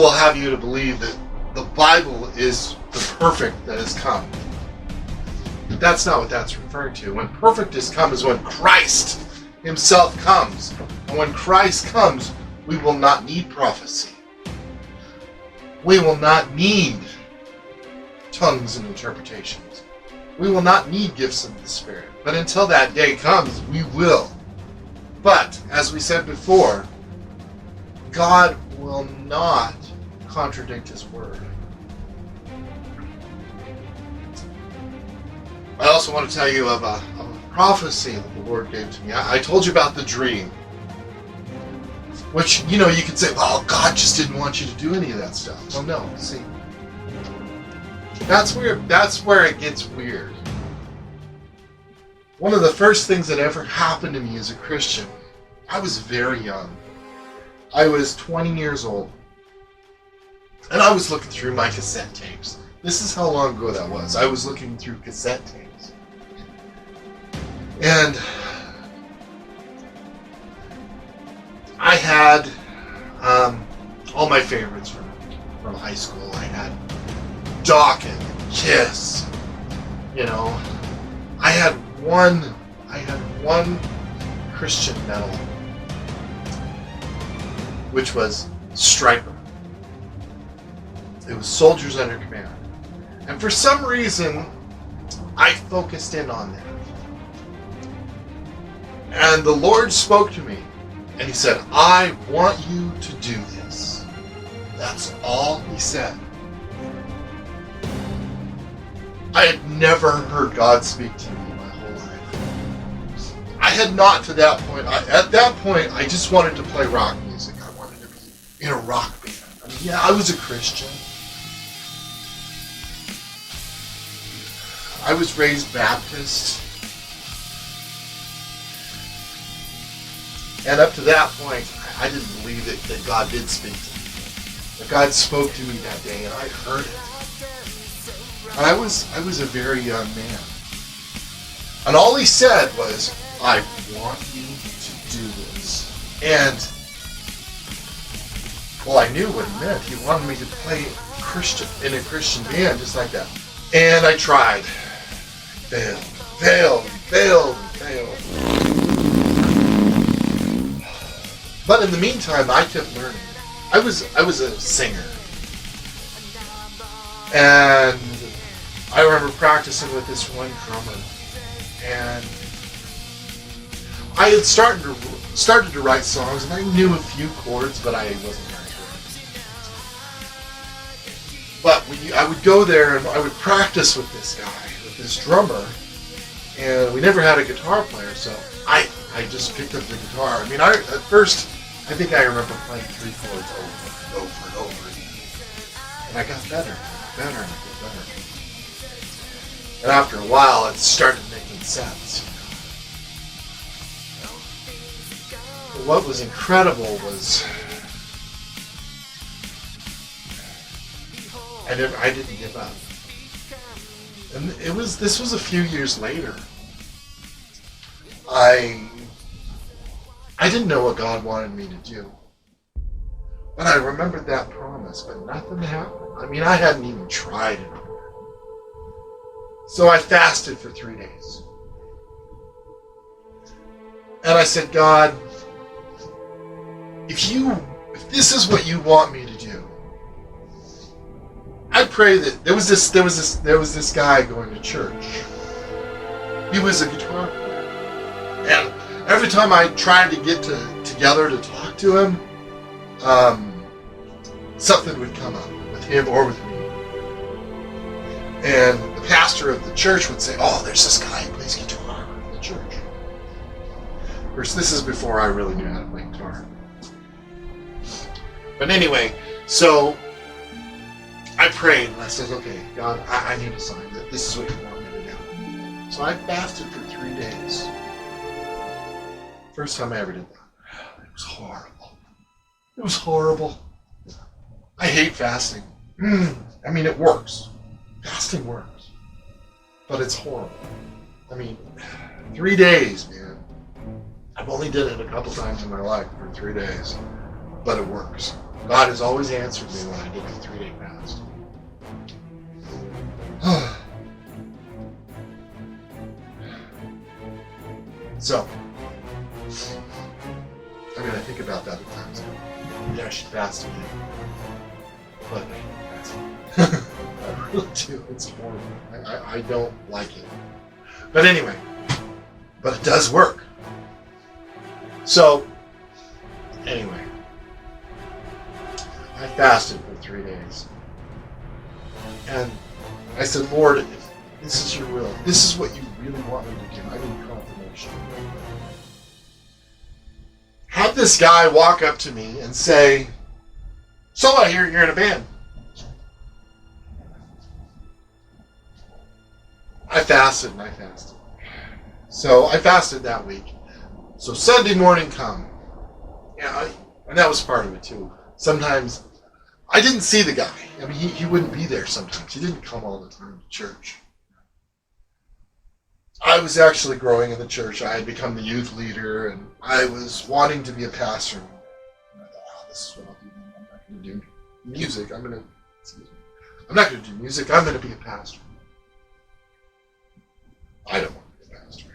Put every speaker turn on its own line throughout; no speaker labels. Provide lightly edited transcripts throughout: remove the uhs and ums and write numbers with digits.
will have you to believe that the Bible is the perfect that has come. But that's not what that's referring to. When perfect has come is when Christ himself comes. And when Christ comes, we will not need prophecy. We will not need tongues and interpretations. We will not need gifts of the Spirit. But until that day comes, we will. But, as we said before, God will not contradict his word. I also want to tell you of a prophecy that the Lord gave to me. I told you about the dream. Which, you could say, well, God just didn't want you to do any of that stuff. Well, no, see. That's where it gets weird. One of the first things that ever happened to me as a Christian, I was very young. I was 20 years old. And I was looking through my cassette tapes. This is how long ago that was. I was looking through cassette tapes. And I had all my favorites from high school. I had Dokken, Kiss, I had one Christian metal, which was Stryper. It was Soldiers Under Command. And for some reason, I focused in on that. And the Lord spoke to me, and he said, I want you to do this. That's all he said. I had never heard God speak to me my whole life. I had not to that point. At that point, I just wanted to play rock music. I wanted to be in a rock band. I was a Christian. I was raised Baptist. And up to that point, I didn't believe that God did speak to me. That God spoke to me that day, and I heard it. And I was a very young man. And all he said was, I want you to do this. And, well, I knew what he meant. He wanted me to play in a Christian band, just like that. And I tried. Failed. But in the meantime, I kept learning. I was a singer. And I remember practicing with this one drummer. And I had started to write songs, and I knew a few chords, but I wasn't very good. But I would go there and I would practice with this guy, with this drummer, and we never had a guitar player, so I just picked up the guitar. At first, I think I remember playing 3 chords over and over again. And I got better and better. And after a while, it started making sense. But what was incredible was I didn't give up. And this was a few years later. I didn't know what God wanted me to do. But I remembered that promise, but nothing happened. I hadn't even tried it. So I fasted for 3 days. And I said, God, if this is what you want me to do, I pray that there was this guy going to church. He was a guitar player. And every time I tried to get together to talk to him, something would come up with him or with me. And the pastor of the church would say, oh, there's this guy who plays guitar in the church. Of course, this is before I really knew how to play guitar. But anyway, so I prayed and I said, okay, God, I need a sign that this is what you want me to do. So I fasted for 3 days. First time I ever did that. It was horrible. It was horrible. I hate fasting. It works. Fasting works. But it's horrible. 3 days, man. I've only did it a couple times in my life for 3 days. But it works. God has always answered me when I did a 3-day fast. So, I mean, I think about that at times. Maybe I should fast again. But I really do. It's horrible. I don't like it. But anyway, but it does work. So, anyway, I fasted for 3 days. And I said, Lord, if this is your will, this is what you really want me to do, I need confirmation. Have this guy walk up to me and say, so I hear you're in a band. I fasted and I fasted. So I fasted that week. So Sunday morning come. Yeah, and that was part of it too. Sometimes I didn't see the guy. I mean, he wouldn't be there sometimes. He didn't come all the time to church. I was actually growing in the church. I had become the youth leader, and I was wanting to be a pastor. And I thought, oh, this is what I'll do. I'm not going to do music. I'm not going to do music. I'm going to be a pastor. I don't want to be a pastor.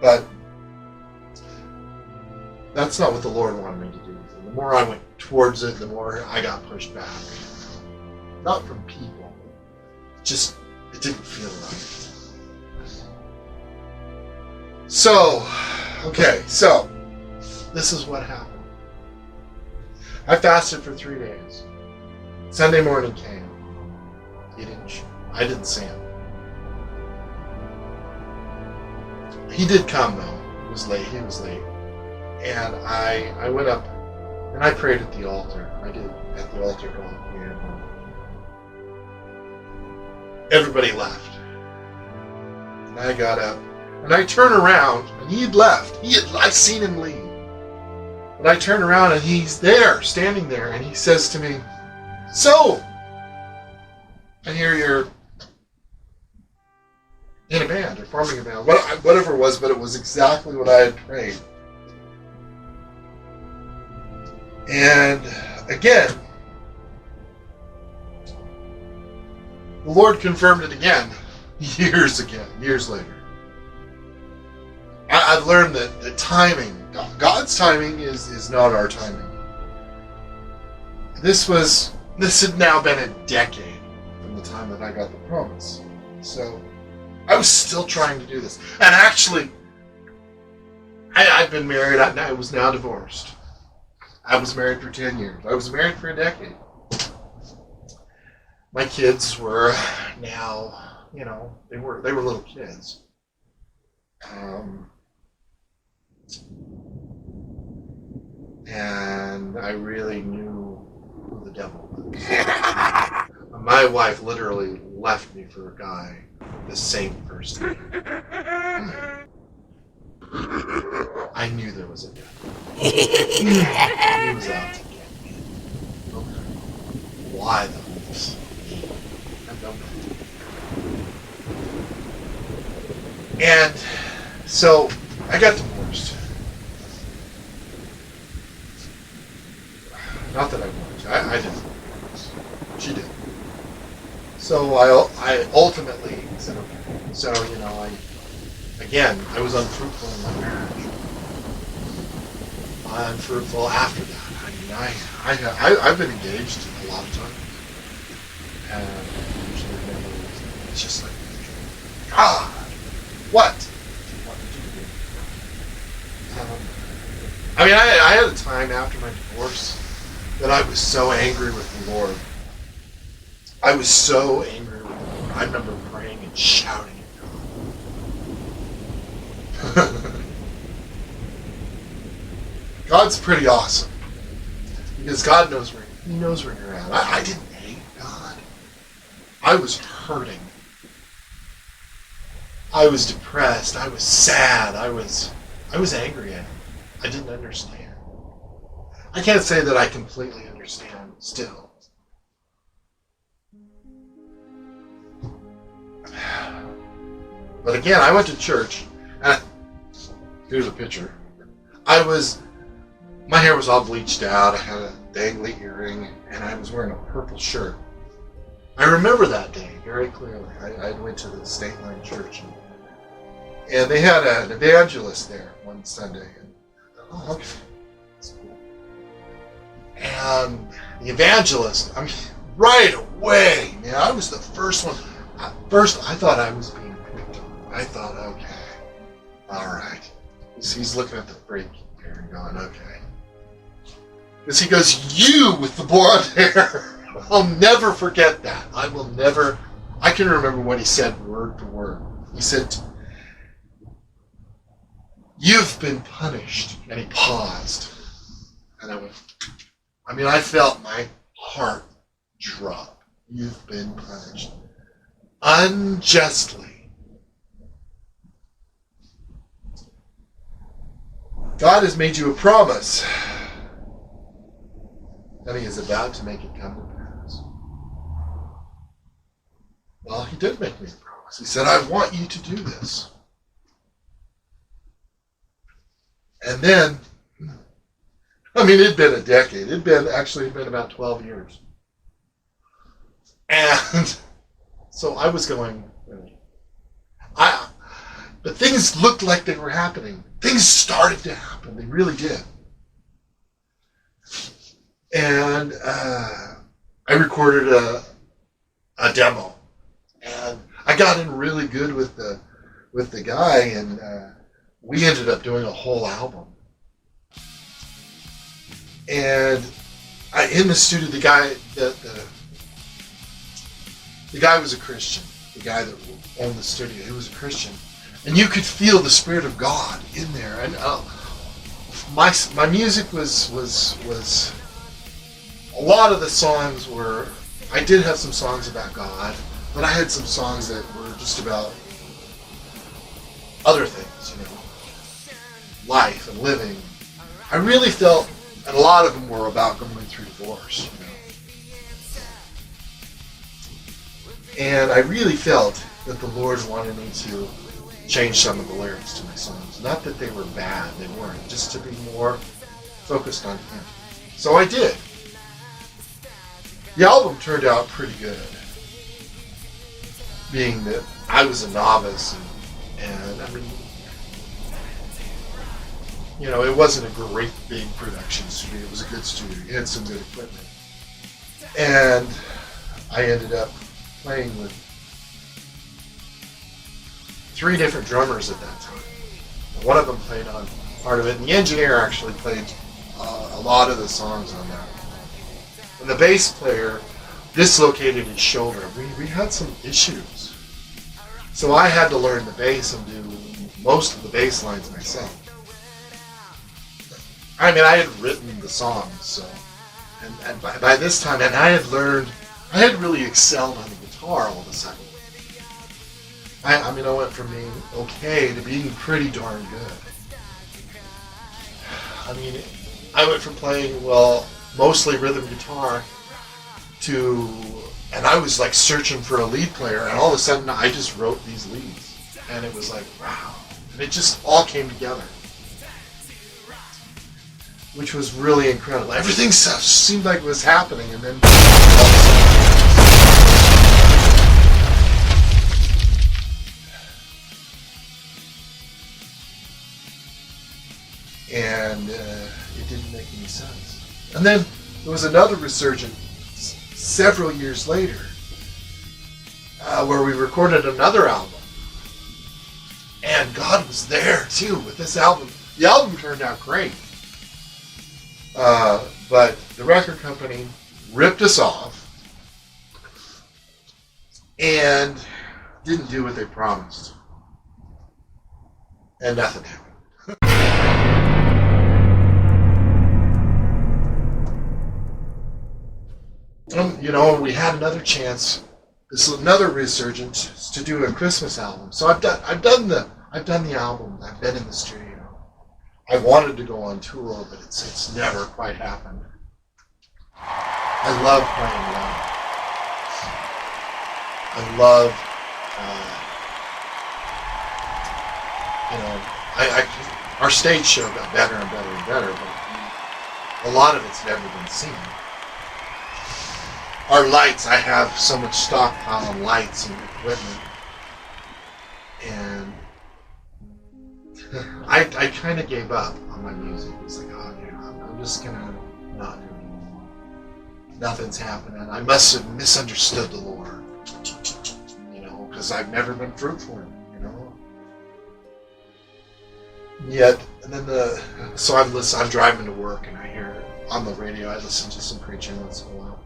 But that's not what the Lord wanted me to do. And the more I went towards it, the more I got pushed back. Not from people. Just, it didn't feel right. So, okay, so, this is what happened. I fasted for 3 days. Sunday morning came. I didn't see him. He did come though. It was late. He was late. And I went up and I prayed at the altar. I did at the altar call. And everybody left. And I got up and I turned around and he'd left. I seen him leave. And I turn around and he's there, standing there, and he says to me, so, I hear you're in a band or forming a band, whatever it was, but it was exactly what I had prayed. And again, the Lord confirmed it again, years later. I've learned that the timing, God's timing is not our timing. This had now been a decade from the time that I got the promise. So, I was still trying to do this. And actually, I've been married, I was now divorced. I was married for 10 years. I was married for a decade. My kids were now, they were little kids. And I really knew who the devil was. My wife literally left me for a guy with the same first name. I knew there was a devil. He was out to get me. Okay. Why though? I don't know. And so I got divorced. Not that I wanted to. I didn't. She did. So I ultimately said, okay. So, I was unfruitful in my marriage. Unfruitful after that. I've been engaged a lot of times. And usually it's just like, God, what do you want me to do? I had a time after my divorce that I was so angry with the Lord. I was so angry with the Lord. I remember praying and shouting at God. God's pretty awesome. Because God knows He knows where you're at. I didn't hate God. I was hurting. I was depressed. I was sad. I was angry at Him. I didn't understand. I can't say that I completely understand still. But again, I went to church, and Here's a picture. My hair was all bleached out. I had a dangly earring, and I was wearing a purple shirt. I remember that day very clearly. I went to the State Line Church, and they had an evangelist there one Sunday. And I thought, oh, okay, that's cool. And the evangelist, I mean, right away, man, I was the first one. First, I thought I was being picked on. I thought, okay, all right. He's looking at the break here and going, okay. Because he goes, you with the blonde hair. I'll never forget that. I can remember what he said word for word. He said, you've been punished. And he paused. And I felt my heart drop. You've been punished. Unjustly. God has made you a promise. And he is about to make it come to pass. Well, he did make me a promise. He said, I want you to do this. And then, it'd been a decade. It'd been about 12 years. And so I was going, but things looked like they were happening. Things started to happen. They really did. And I recorded a demo, and I got in really good with the guy, and we ended up doing a whole album. And in the studio, the guy was a Christian. The guy that owned the studio, he was a Christian, and you could feel the Spirit of God in there. And my music was. A lot of the songs were, I did have some songs about God, but I had some songs that were just about other things, life and living. I really felt, and a lot of them were about going through divorce, And I really felt that the Lord wanted me to change some of the lyrics to my songs. Not that they were bad, they weren't, just to be more focused on Him. So I did. The album turned out pretty good, being that I was a novice, and it wasn't a great big production studio. It was a good studio. It had some good equipment. And I ended up playing with 3 different drummers at that time. One of them played on part of it, and the engineer actually played a lot of the songs on that. And the bass player dislocated his shoulder. We had some issues. So I had to learn the bass and do most of the bass lines myself. I had written the songs, so, and by this time, and I had really excelled on the guitar all of a sudden. I went from being okay to being pretty darn good. I went from playing, mostly rhythm guitar and I was like searching for a lead player, and all of a sudden I just wrote these leads, and it was like, wow. And it just all came together, which was really incredible. Everything seemed like it was happening, and then it didn't make any sense. And then there was another resurgence several years later, where we recorded another album. And God was there too with this album. The album turned out great. But the record company ripped us off and didn't do what they promised. And nothing happened. We had another chance. This is another resurgence to do a Christmas album. So I've done the album. I've been in the studio. I wanted to go on tour, but it's never quite happened. I love playing live. I love, Our stage show got better and better and better, but a lot of it's never been seen. Our lights, I have so much stockpile of lights and equipment, and I kind of gave up on my music. It's like, oh yeah, I'm just gonna not do it anymore. Nothing's happening. I must have misunderstood the Lord, because I've never been fruitful, Yet, and then so I'm driving to work and I hear on the radio. I listen to some preaching once in a while,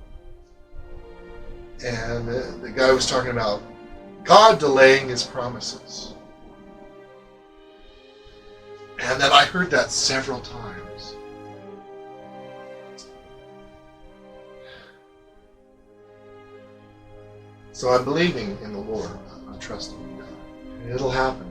and the guy was talking about God delaying His promises, and then I heard that several times. So I'm believing in the Lord. I'm trusting in God. It'll happen.